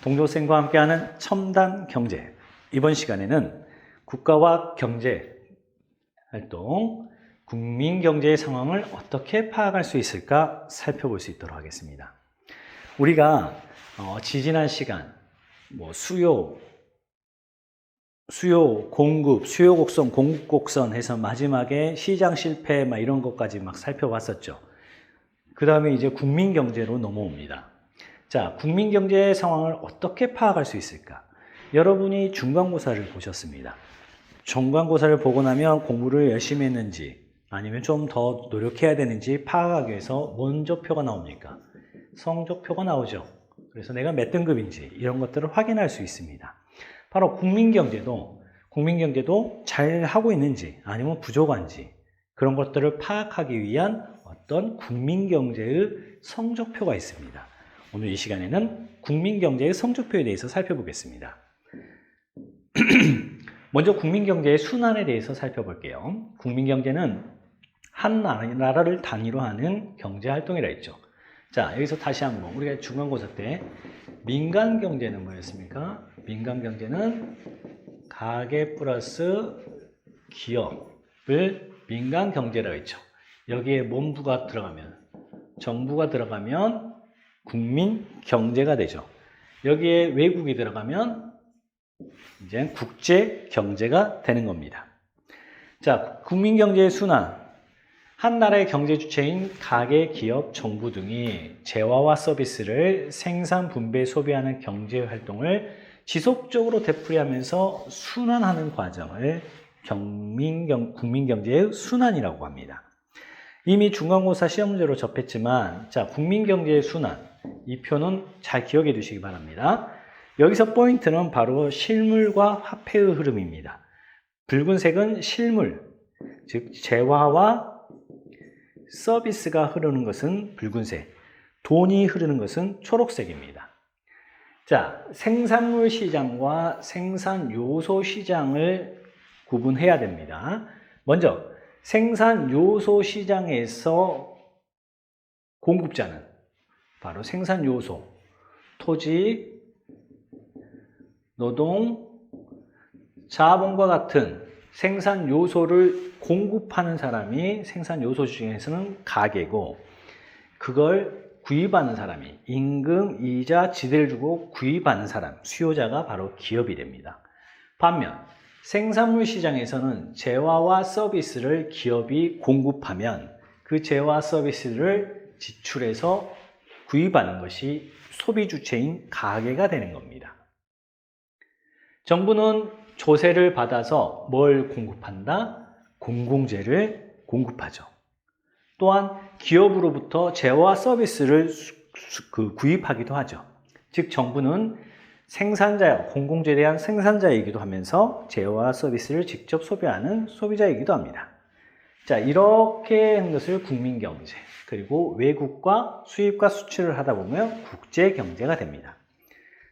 동조생과 함께하는 첨단 경제. 이번 시간에는 국가와 경제 활동, 국민 경제의 상황을 어떻게 파악할 수 있을까 살펴볼 수 있도록 하겠습니다. 우리가 지지난 시간 수요, 공급, 수요 곡선, 공급 곡선 해서 마지막에 시장 실패 이런 것까지 살펴봤었죠. 그 다음에 이제 국민 경제로 넘어옵니다. 자, 국민 경제의 상황을 어떻게 파악할 수 있을까? 여러분이 중간고사를 보셨습니다. 중간고사를 보고 나면 공부를 열심히 했는지 아니면 좀 더 노력해야 되는지 파악하기 위해서 먼저 표가 나옵니까? 성적표가 나오죠. 그래서 내가 몇 등급인지 이런 것들을 확인할 수 있습니다. 바로 국민 경제도 잘 하고 있는지 아니면 부족한지 그런 것들을 파악하기 위한 어떤 국민 경제의 성적표가 있습니다. 오늘 이 시간에는 국민 경제의 성적표에 대해서 살펴보겠습니다. 먼저 국민 경제의 순환에 대해서 살펴볼게요. 국민 경제는 한 나라를 단위로 하는 경제 활동이라 했죠. 자, 여기서 다시 한번 우리가 중간고사 때 민간 경제는 뭐였습니까? 민간 경제는 가계 플러스 기업을 민간 경제라고 했죠. 여기에 문부가 들어가면 정부가 들어가면 국민 경제가 되죠. 여기에 외국이 들어가면 이제 국제 경제가 되는 겁니다. 자, 국민 경제의 순환. 한 나라의 경제 주체인 가계, 기업, 정부 등이 재화와 서비스를 생산, 분배, 소비하는 경제 활동을 지속적으로 되풀이하면서 순환하는 과정을 국민 경제의 순환이라고 합니다. 이미 중간고사 시험 문제로 접했지만, 자, 국민 경제의 순환. 이 표는 잘 기억해 두시기 바랍니다. 여기서 포인트는 바로 실물과 화폐의 흐름입니다. 붉은색은 실물, 즉 재화와 서비스가 흐르는 것은 붉은색, 돈이 흐르는 것은 초록색입니다. 자, 생산물 시장과 생산 요소 시장을 구분해야 됩니다. 먼저 생산 요소 시장에서 공급자는 바로 생산 요소, 토지, 노동, 자본과 같은 생산 요소를 공급하는 사람이 생산 요소 중에서는 가계고, 그걸 구입하는 사람이 임금, 이자, 지대를 주고 구입하는 사람, 수요자가 바로 기업이 됩니다. 반면 생산물 시장에서는 재화와 서비스를 기업이 공급하면 그 재화 서비스를 지출해서 구입하는 것이 소비 주체인 가계가 되는 겁니다. 정부는 조세를 받아서 뭘 공급한다? 공공재를 공급하죠. 또한 기업으로부터 재화 서비스를 구입하기도 하죠. 즉 정부는 생산자요, 공공재에 대한 생산자이기도 하면서 재화 서비스를 직접 소비하는 소비자이기도 합니다. 자, 이렇게 하는 것을 국민경제, 그리고 외국과 수입과 수출을 하다 보면 국제경제가 됩니다.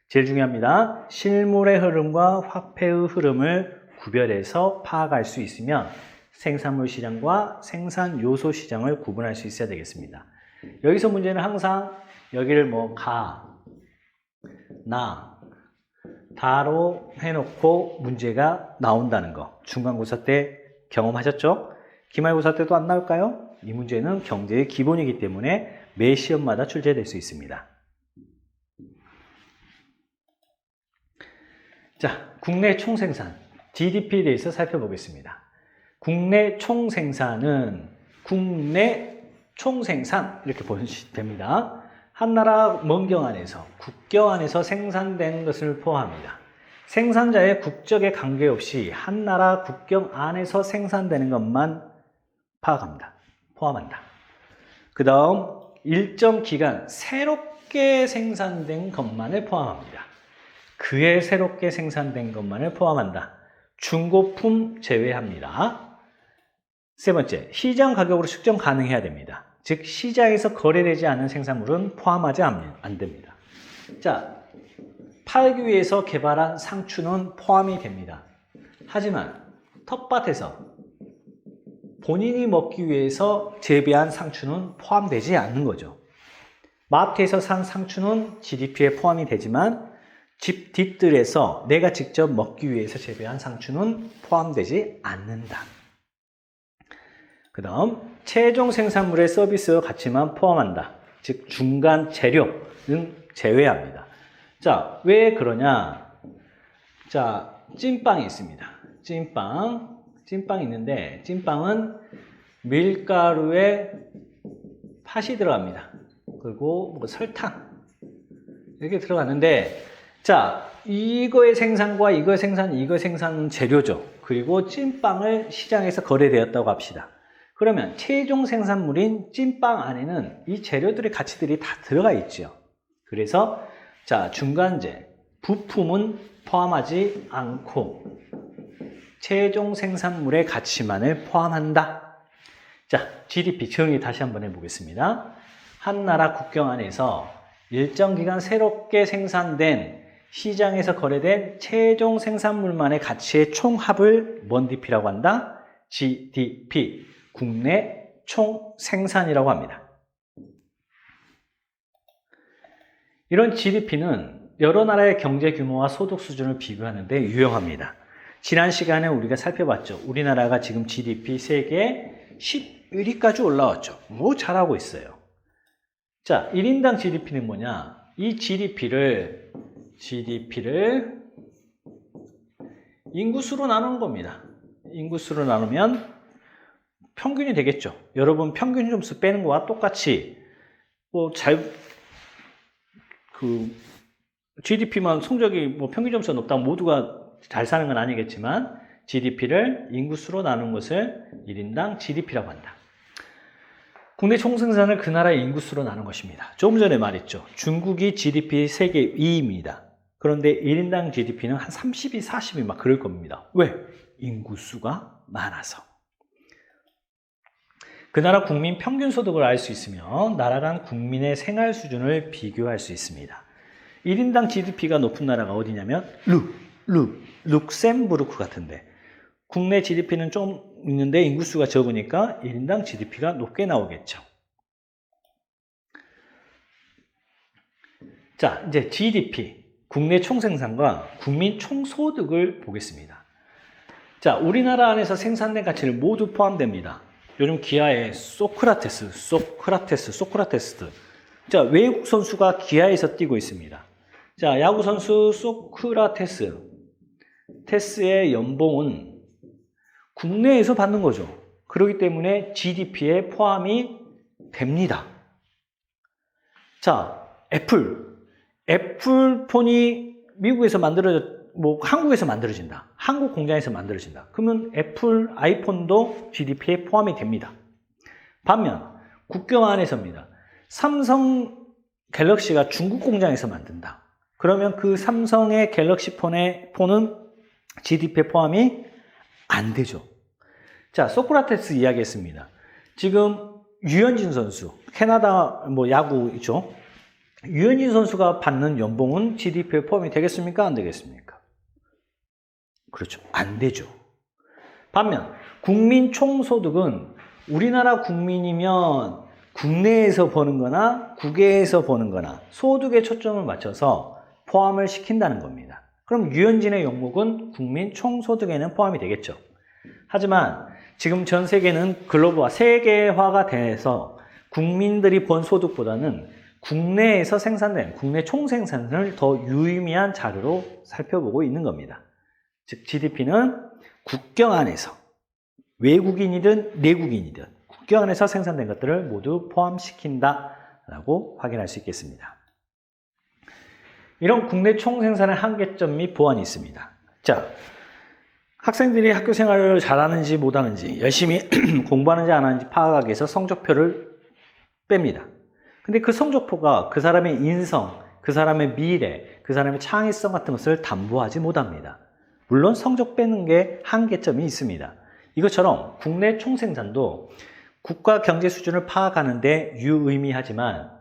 제일 중요합니다. 실물의 흐름과 화폐의 흐름을 구별해서 파악할 수 있으면 생산물 시장과 생산 요소 시장을 구분할 수 있어야 되겠습니다. 여기서 문제는 항상 여기를 다로 해놓고 문제가 나온다는 거. 중간고사 때 경험하셨죠? 기말고사 때도 안 나올까요? 이 문제는 경제의 기본이기 때문에 매 시험마다 출제될 수 있습니다. 자, 국내 총생산, GDP에 대해서 살펴보겠습니다. 국내 총생산은 국내 총생산 이렇게 보시면 됩니다. 한 나라 먼경 안에서, 국경 안에서 생산된 것을 포함합니다. 생산자의 국적에 관계없이 한 나라 국경 안에서 생산되는 것만 포함한다. 그 다음 일정 기간 새롭게 생산된 것만을 포함합니다. 그에 새롭게 생산된 것만을 포함한다. 중고품 제외합니다. 세 번째, 시장 가격으로 측정 가능해야 됩니다. 즉 시장에서 거래되지 않은 생산물은 포함하지 안 됩니다. 자, 팔기 위해서 개발한 상추는 포함이 됩니다. 하지만 텃밭에서 본인이 먹기 위해서 재배한 상추는 포함되지 않는 거죠. 마트에서 산 상추는 GDP에 포함이 되지만 집 뒤뜰에서 내가 직접 먹기 위해서 재배한 상추는 포함되지 않는다. 그 다음 최종 생산물의 서비스 가치만 포함한다. 즉 중간 재료는 제외합니다. 자, 왜 그러냐? 자, 찐빵이 있습니다. 찐빵이 있는데 찐빵은 밀가루에 팥이 들어갑니다. 그리고 뭐 설탕 이렇게 들어갔는데, 자, 이거의 생산과 이거 생산 재료죠. 그리고 찐빵을 시장에서 거래되었다고 합시다. 그러면 최종 생산물인 찐빵 안에는 이 재료들의 가치들이 다 들어가 있죠. 그래서 자, 중간재 부품은 포함하지 않고 최종 생산물의 가치만을 포함한다. 자, GDP 정의 다시 한번 해보겠습니다. 한 나라 국경 안에서 일정 기간 새롭게 생산된 시장에서 거래된 최종 생산물만의 가치의 총합을 뭔 DP라고 한다? GDP, 국내 총생산이라고 합니다. 이런 GDP는 여러 나라의 경제 규모와 소득 수준을 비교하는 데 유용합니다. 지난 시간에 우리가 살펴봤죠. 우리나라가 지금 GDP 세계 11위까지 올라왔죠. 뭐 잘하고 있어요. 자, 1인당 GDP는 뭐냐? 이 GDP를 인구수로 나누는 겁니다. 인구수로 나누면 평균이 되겠죠. 여러분 평균 점수 빼는 거와 똑같이 GDP만 성적이 평균 점수가 높다고 모두가 잘 사는 건 아니겠지만 GDP를 인구수로 나눈 것을 1인당 GDP라고 한다. 국내 총생산을 그 나라의 인구수로 나눈 것입니다. 조금 전에 말했죠. 중국이 GDP 세계 2위입니다. 그런데 1인당 GDP는 한 32, 40이 막 그럴 겁니다. 왜? 인구수가 많아서. 그 나라 국민 평균 소득을 알 수 있으면 나라 간 국민의 생활 수준을 비교할 수 있습니다. 1인당 GDP가 높은 나라가 어디냐면 룩셈부르크 같은데, 국내 GDP는 좀 있는데 인구수가 적으니까 1인당 GDP가 높게 나오겠죠. 자, 이제 GDP, 국내 총생산과 국민 총소득을 보겠습니다. 자, 우리나라 안에서 생산된 가치를 모두 포함됩니다. 요즘 기아의 소크라테스. 자, 외국 선수가 기아에서 뛰고 있습니다. 자, 야구 선수 테스의 연봉은 국내에서 받는 거죠. 그렇기 때문에 GDP에 포함이 됩니다. 자, 애플폰이 미국에서 한국에서 만들어진다. 한국 공장에서 만들어진다. 그러면 애플 아이폰도 GDP에 포함이 됩니다. 반면 국경 안에서입니다. 삼성 갤럭시가 중국 공장에서 만든다. 그러면 그 삼성의 갤럭시 폰은 GDP에 포함이 안 되죠. 자, 소크라테스 이야기했습니다. 지금 유현진 선수, 캐나다 야구죠. 유현진 선수가 받는 연봉은 GDP에 포함이 되겠습니까? 안 되겠습니까? 그렇죠. 안 되죠. 반면 국민 총소득은 우리나라 국민이면 국내에서 버는 거나 국외에서 버는 거나 소득에 초점을 맞춰서 포함을 시킨다는 겁니다. 그럼 유현진의 연봉은 국민 총소득에는 포함이 되겠죠. 하지만 지금 전 세계는 세계화가 돼서 국민들이 번 소득보다는 국내에서 생산된 국내 총생산을 더 유의미한 자료로 살펴보고 있는 겁니다. 즉 GDP는 국경 안에서 외국인이든 내국인이든 국경 안에서 생산된 것들을 모두 포함시킨다라고 확인할 수 있겠습니다. 이런 국내 총생산의 한계점 및 보완이 있습니다. 자, 학생들이 학교 생활을 잘하는지 못하는지, 열심히 공부하는지 안 하는지 파악하기 위해서 성적표를 뺍니다. 근데 그 성적표가 그 사람의 인성, 그 사람의 미래, 그 사람의 창의성 같은 것을 담보하지 못합니다. 물론 성적 빼는 게 한계점이 있습니다. 이것처럼 국내 총생산도 국가 경제 수준을 파악하는 데 유의미하지만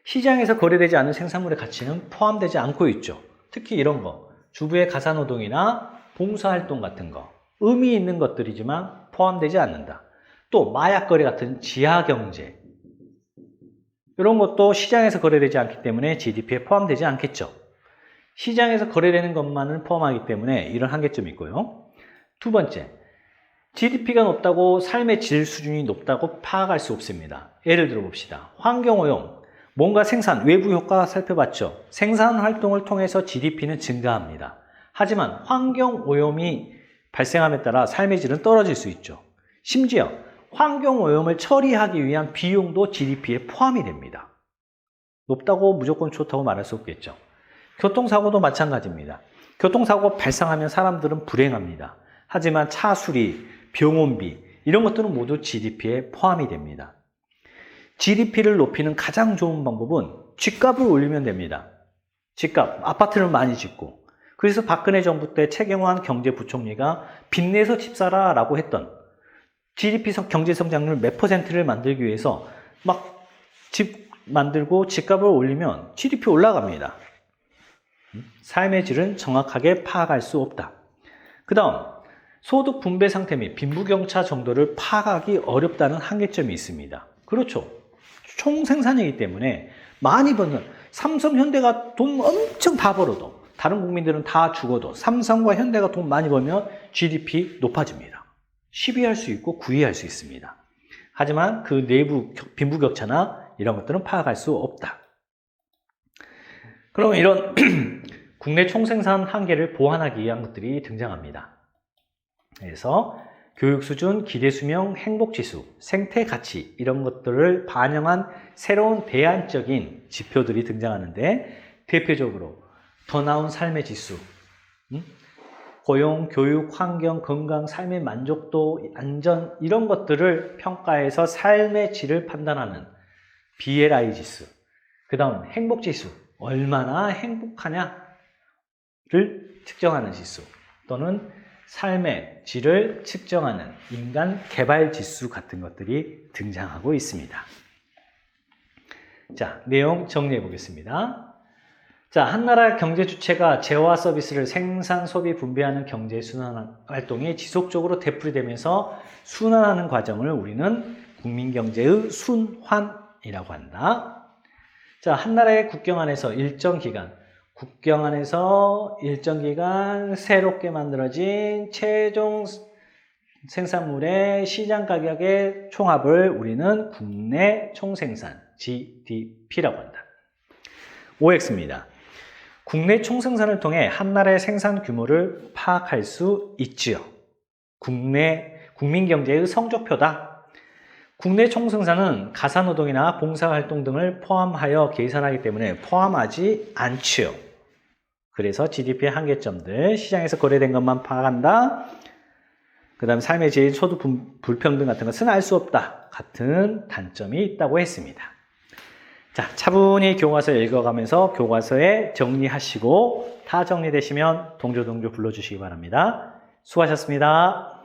시장에서 거래되지 않는 생산물의 가치는 포함되지 않고 있죠. 특히 이런 거, 주부의 가사노동이나 봉사활동 같은 거, 의미 있는 것들이지만 포함되지 않는다. 또 마약거래 같은 지하경제, 이런 것도 시장에서 거래되지 않기 때문에 GDP에 포함되지 않겠죠. 시장에서 거래되는 것만을 포함하기 때문에 이런 한계점이 있고요. 두 번째, GDP가 높다고 삶의 질 수준이 높다고 파악할 수 없습니다. 예를 들어 봅시다. 환경오염, 뭔가 생산, 외부 효과 살펴봤죠. 생산 활동을 통해서 GDP는 증가합니다. 하지만 환경오염이 발생함에 따라 삶의 질은 떨어질 수 있죠. 심지어 환경오염을 처리하기 위한 비용도 GDP에 포함이 됩니다. 높다고 무조건 좋다고 말할 수 없겠죠. 교통사고도 마찬가지입니다. 교통사고 발생하면 사람들은 불행합니다. 하지만 차 수리, 병원비 이런 것들은 모두 GDP에 포함이 됩니다. GDP를 높이는 가장 좋은 방법은 집값을 올리면 됩니다. 집값, 아파트를 많이 짓고. 그래서 박근혜 정부 때 최경환 경제부총리가 빚내서 집 사라 라고 했던 GDP 경제 성장률 몇 %를 만들기 위해서 막 집 만들고 집값을 올리면 GDP 올라갑니다. 삶의 질은 정확하게 파악할 수 없다. 그 다음, 소득 분배 상태 및 빈부격차 정도를 파악하기 어렵다는 한계점이 있습니다. 그렇죠. 총생산이기 때문에 많이 버는 삼성, 현대가 돈 엄청 다 벌어도 다른 국민들은 다 죽어도 삼성과 현대가 돈 많이 벌면 GDP 높아집니다. 시비할 수 있고 구애할 수 있습니다. 하지만 그 내부 빈부격차나 이런 것들은 파악할 수 없다. 그럼 이런 국내 총생산 한계를 보완하기 위한 것들이 등장합니다. 그래서 교육 수준, 기대 수명, 행복 지수, 생태 가치 이런 것들을 반영한 새로운 대안적인 지표들이 등장하는데 대표적으로 더 나은 삶의 지수, 고용, 교육, 환경, 건강, 삶의 만족도, 안전 이런 것들을 평가해서 삶의 질을 판단하는 BLI 지수, 그 다음 행복 지수, 얼마나 행복하냐를 측정하는 지수 또는 삶의 질을 측정하는 인간 개발 지수 같은 것들이 등장하고 있습니다. 자, 내용 정리해 보겠습니다. 자, 한 나라 경제 주체가 재화 서비스를 생산, 소비, 분배하는 경제 순환 활동이 지속적으로 되풀이되면서 순환하는 과정을 우리는 국민 경제의 순환이라고 한다. 자, 한 나라의 국경 안에서 일정 기간 새롭게 만들어진 최종 생산물의 시장 가격의 총합을 우리는 국내 총생산 GDP라고 한다. OX입니다. 국내 총생산을 통해 한 나라의 생산 규모를 파악할 수 있지요. 국민 경제의 성적표다. 국내 총생산은 가사노동이나 봉사활동 등을 포함하여 계산하기 때문에 포함하지 않지요. 그래서 GDP의 한계점들, 시장에서 거래된 것만 파악한다. 그 다음에 삶의 질, 소득 불평등 같은 것은 알 수 없다. 같은 단점이 있다고 했습니다. 자, 차분히 교과서 읽어가면서 교과서에 정리하시고 다 정리되시면 동조 불러주시기 바랍니다. 수고하셨습니다.